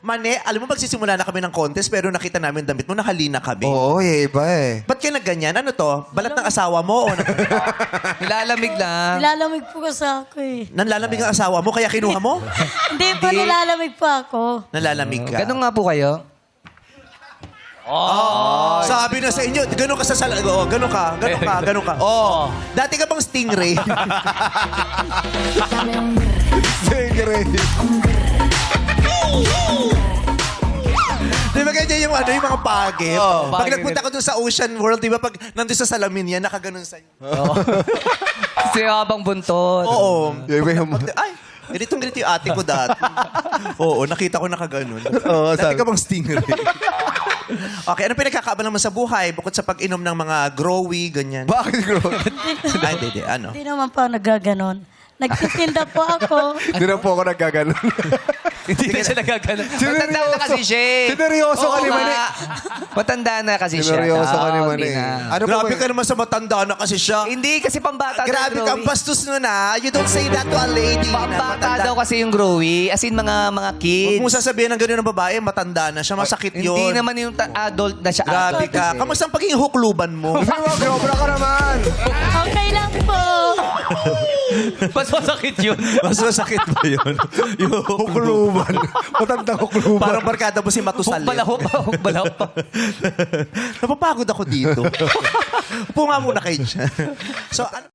Mane, alam mo, magsisimula na kami ng contest pero nakita namin damit mo, nahalina kami. Oo, iba eh. Ba't kayo nagganyan? Ano to? Balat ng asawa mo? O Nilalamig lang. Nilalamig po kasi ako eh. nanlalamig ang asawa mo kaya kinuha mo? Hindi po, nilalamig po ako. Nanlalamig ka. Ganun nga po kayo. Sabi na sa inyo, gano'n ka sa oh, gano'n ka. Oh, dati ka bang stingray? Stingray. Di ba ganyan yung, yung mga pagip? Oh, Pag pagip. nagpunta ka dun sa Ocean World, di ba pag nandun sa salamin yan, nakaganon sa'yo. Kasi habang buntot. Oo. Iba yung... Ay, ganito yung ate ko dati. Oo, nakita ko nakaganon. Oo, Dati sabi- ka bang stingray? Okay, ano pinagkakaabala mo sa buhay bukod sa pag-inom ng mga growy, ganyan? Bakit, bro? Ay, hindi, ano? Hindi naman po nagaganon. Nagtitinda po ako. Hindi na po ako nagkaganon. Hindi na siya nagagano. Matanda na kasi siya eh. Sineryoso ka Oo ni nga. Mani. Matanda na kasi siya. Sineryoso ka ni Oo, Mani. hindi na. Ano po Grabe ba- ka naman sa matanda na kasi siya. Hindi kasi pambata Grabe daw, ka, Growy. bastos nun ah. You don't say that to a lady. na Pambata daw kasi yung growy. As in mga Huwag kids. mo sasabihin ng gano'n ng babae, matanda na siya, masakit yun. Hindi naman yung adult na siya. Grabe adult ka. kasi. Kamusta ang pagiging hukluban mo? Sobra ka naman. Okay lang po. Mas masakit yun. Mas masakit ba yun? Yung Hukluban. Matandang hukluban. Parang barkada mo si Matusalem. Hukbalahok. Napapagod ako dito. Upo nga muna kayo dyan. So, ano?